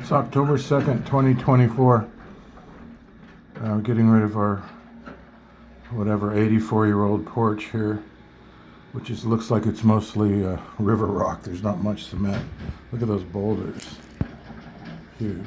It's October 2nd, 2024. Getting rid of our, 84-year-old porch here, which looks like it's mostly river rock. There's not much cement. Look at those boulders. Huge.